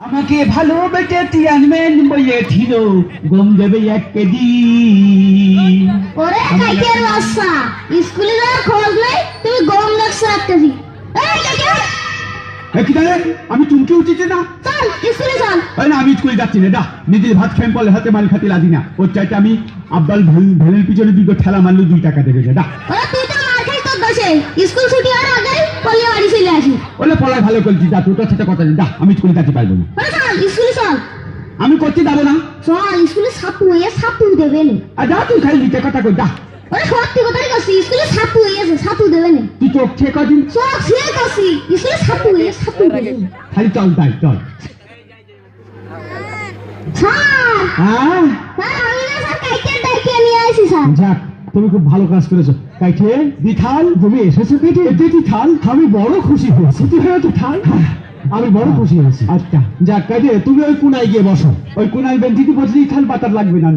আমাকে ভালোবেসে চেয়ারম্যান বলেছিল গম দেবে 1 কেজি। ওরে কাইকের বাচ্চা, স্কুলে যাওয়ার খোঁজ নেই, তুমি গম দেখছো 1 কেজি। এই কাইকে, কি জানে আমি চুমকে উঠেছি না। চল স্কুলে চল। না আমি স্কুলে যাচ্ছি না, দা নিজের ভাত খেয়ে পলে হাতে মাল খাতে লাগি না। ওর চাইতে আমি আব্বাল ভ্যানের পিছনে 2 ঠেলা মারলে 2 টাকা দেবে দা। ওরে তুই তো মার খাই তোর দোষে, স্কুল ছুটি হওয়ার আগেই পলিয়ে বাড়ি চলে আসি। ওলে পড়ায় ভালো করছি দা, তোর সাথে কথা নেই দা, আমি স্কুলে যেতে পারবো না। ওরে চল স্কুলে চল। আমি করতে যাবো না। চল স্কুলে ছাত্র হয়ে ছাত্র দেবে না। আর দা তুই খালি নিচে কথা কই দা। ওরে সত্যি কথাই কইছি, স্কুলে ছাত্র হয়েছে ছাত্র দেবে না। তুই চোখ চেয়ে কদিন চল সে কইছি, স্কুলে ছাত্র হয়ে ছাত্র দেবে না। খালি চল তাই চল। স্যার হ্যাঁ স্যার আমি না স্যার কাইকে ডাইকে নিয়ে আইছি স্যার। যাক তুমি খুব ভালো কাজ করেছো। কাইটে বিথাল তুমি এসেছো কেটে বিথাল, আমি বড় খুশি হয়েছি। তুই হয়তো থাল, আমি বড় খুশি হয়েছি। আচ্ছা যাক কাইটে তুমি ওই কোনায় গিয়ে বসো। ওই কোনায় বেঞ্চিতে বসলেই থাল পাতার লাগবে না।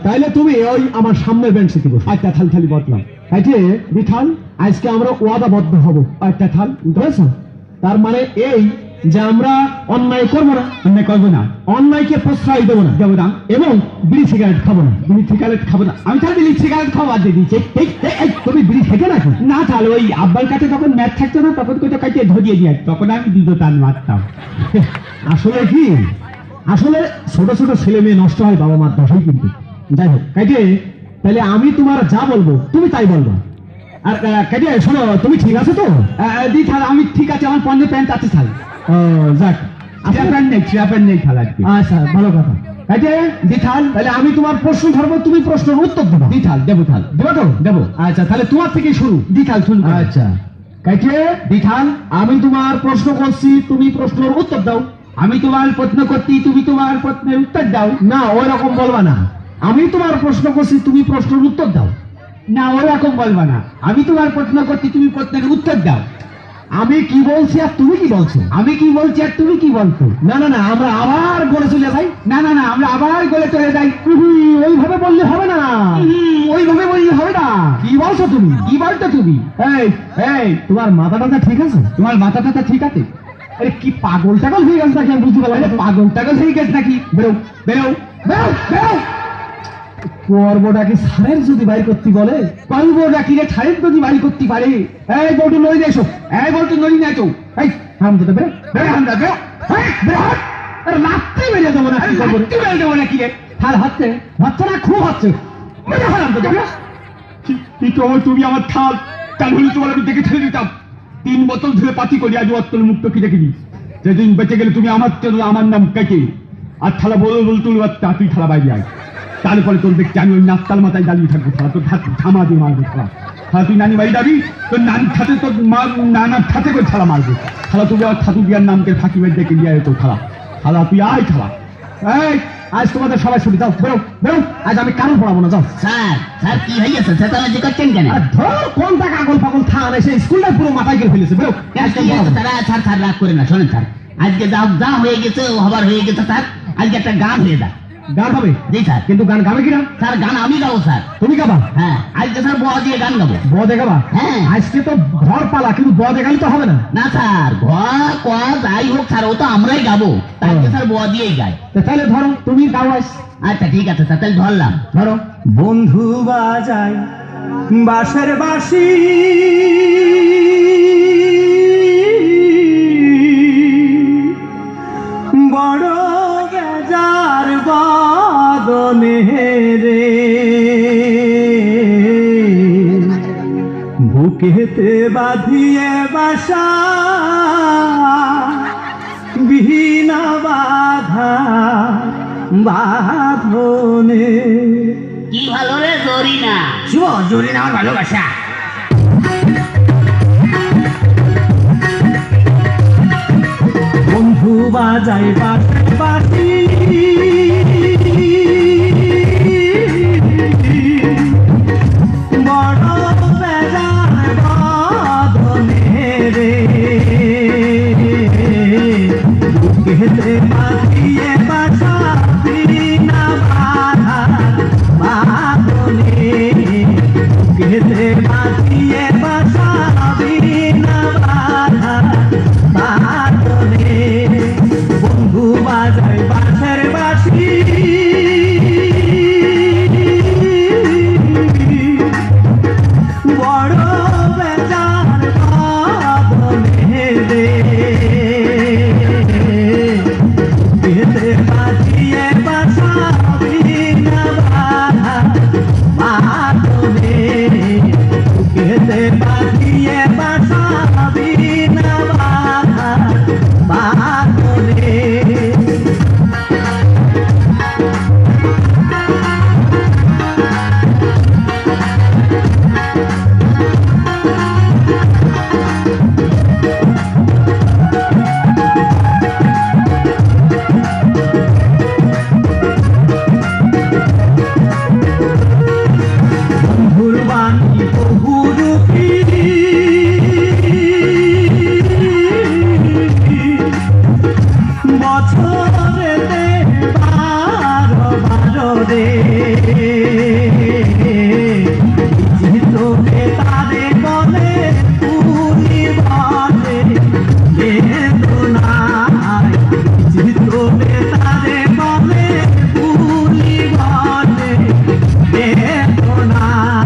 তাইলে তুমি ওই আমার সামনের বেঞ্চিতে বসো। আচ্ছা থাল থালি বসলাম। কাইটে বিথাল আজকে আমরা ওয়াদাবদ্ধ হব। আচ্ছা থাল বুঝেছো, তার মানে এই যে আমরা অন্যায় করবো না, অন্যায় করবো না, অন্যায়কে প্রশ্রয় দেবো না, দেবো না, এবং বিড়ি সিগারেট খাবো না, বিড়ি সিগারেট খাবো না। আমি তাহলে বিড়ি সিগারেট খাওয়া দিয়ে দিয়েছি। তুমি বিড়ি খেতে রাখো না। তাহলে ওই আব্বার কাছে যখন ম্যাচ থাকতো না তখন কোথাও কাছে ধরিয়ে দিয়ে তখন আমি 2 টান মারতাম। আসলে কি, আসলে ছোট ছোট ছেলে মেয়ে নষ্ট হয় বাবা মার দোষই কিন্তু। যাই হোক কাইটে, তাহলে আমি তোমার যা বলবো তুমি তাই বলবো। আর কাইটে শোনো, তুমি ঠিক আছে তো? দি থাল আমি ঠিক আছে, আমার পণ্যে প্যান্ট আছে থাল। যাক প্যান্ট নেই থাল আজকে। আচ্ছা ভালো কথা। কাইটে দিথাল তাহলে আমি তোমার প্রশ্ন ধরবো, তুমি প্রশ্নের উত্তর দেবো। দিথাল দেবো, থাল দেবো তো দেবো। আচ্ছা তাহলে তোমার থেকে শুরু। দিথাল শুরু। আচ্ছা কাইটে দিথাল আমি তোমার প্রশ্ন করছি, তুমি প্রশ্নের উত্তর দাও। আমি তোমার প্রশ্ন করছি, তুমি তোমার প্রশ্নের উত্তর দাও। না ওই রকম বলবা না। আমি তোমার প্রশ্ন করছি, তুমি প্রশ্নের উত্তর দাও। না ওই রকম বলবা না। আমি তোমার প্রশ্ন করছি, তুমি প্রশ্নের উত্তর দাও। আমি কি বলছি আর তুমি কি বলছো? আমি কি বলছি আর তুমি কি বলছো? না না না আমরা আবার গলে চলে যাই। না না না আমরা আবার গলে চলে যাই। ওইভাবে বললে হবে না, ওইভাবে বললে হবে না। কি বলছো তুমি? কি বলছো তুমি? এই এই তোমার মাথা টাথা ঠিক আছে? তোমার মাথা টাথা ঠিক আছে? আরে কি পাগল টাগল হয়ে গেছে নাকি? আমি বুঝতে পারলাম না। পাগল টাগল হয়ে গেছে নাকি? বেরো বেরো বেরো বেরো। পর্বটা কি সারের যদি বাইর করতে বলে? পর্বটা কি রে সারের যদি বাইর করতে পারে? এই বলটু নই এসো, এই বলটু নই না তো। এই হাম দিতে বেরো বেরো, হাম দা বেরো। এই বেরো, আরে রাত্রে বেরিয়ে যাবো না, কি করবো? রাত্রে বেরিয়ে যাবো না কি রে? থাল হচ্ছে হচ্ছে না, খুব হচ্ছে। বেরো হারাম তো বেরো। কি তোমার তুমি আমার থাল কানুনি তোমার আমি দেখে ছেড়ে দিতাম। 3 বোতল ধরে পাতি করি, আজ অত্তল মুক্ত কি দেখিনি। যেদিন বেঁচে গেলে তুমি আমার চলো, আমার নাম কেটে আর থালা বল বল তুই বাচ্চা, তুই থালা বাইরে আয়। তারপরে তোর দেখছি আমি ওই নাস্তার মাথায় দাঁড়িয়ে থাকবো। থালা তোর থামা দিয়ে মারবো। থালা থালা তুই নানি বাড়ি যাবি, তোর নানির খাতে তোর নানার খাতে করে থালা মারবো। থালা তুই আর ঠাকুর বিয়ার নামকে ফাঁকি বের ডেকে নিয়ে আয়। তোর থালা থালা তুই আয়। থালা এই আজ তোমাদের সবাই ছুটি, যাও বেরো বেরো। আজ আমি কারণ পড়াবো না, যাও। স্যার স্যার কি হয়ে গেছে? চেঁচামেচি করছেন কেন? ধর কোনটা কাগল পাগল থান এসে স্কুলটা পুরো মাথায় গেলে ফেলেছে। বেরো। তারা স্যার স্যার রাগ করে না, শোনেন স্যার, আজকে যা যা হয়ে গেছে হবার হয়ে গেছে স্যার। আজকে একটা গান হয়ে যায়। গান হবে? জি স্যার। কিন্তু গান গাবে কিনা? স্যার গান আমি গাবো স্যার। তুমি গাবা? হ্যাঁ আজকে স্যার ব দিয়ে গান গাবো। বদে গাবা? হ্যাঁ। আজকে তো ঘর পালা, কিন্তু বদে গান তো হবে না। না স্যার ঘর ক যাই হোক স্যার, ও তো আমরাই গাবো। আজকে স্যার ব দিয়েই গাই। তাহলে ধরো তুমি গাও আজ। আচ্ছা ঠিক আছে স্যার, তাহলে ধরলাম। ধরো। বন্ধু বাজায় বাঁশের বাঁশি, বড় বেজার বাদনে রে, বুকেতে বাঁধিয়ে বাসা বিনা বাধা বাঁধনে। কি ভালো রে জরিনা। শিব জরিনা আমার ভালোবাসা। বন্ধু বাজায় বাঁশি বাঁশি, বড় বেজার বাঁধনে রে, বুকেতে বাঁধিয়ে বাসা বিনা বাধা বাঁধনে, বুকেতে বাঁধিয়ে বাসা বিনা বাধা বাঁধনে। বছরেতে 12 রে চিত্রকে তারে বলে পুরি বলে বেদনায় চিত্রকে তারে বলে পুরি বলে বেদনায়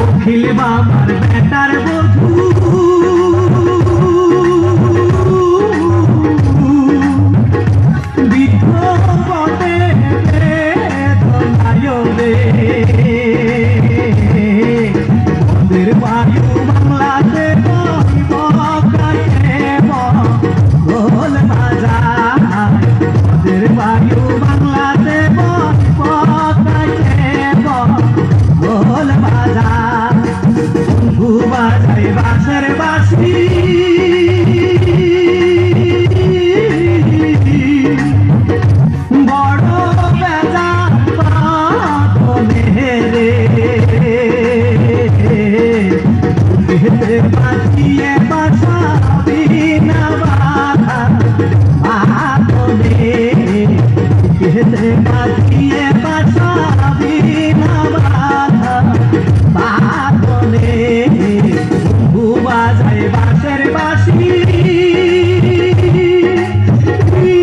অখিল বাবার বেটার বধূ বৃদ্ধ বটে বেদনায় রে ওদের বায়ু বাংলাতে বল বাজার ওদের বায়ু বাংলাতে বল বাজার বন্ধু বাজায় বাঁশের বাঁশি বড় বেজার পাতনে রে বুকেতে বাঁধিয়ে বাসা বিনা বাধা পাতনে বুকেতে বাঁধিয়ে বাসা বিনা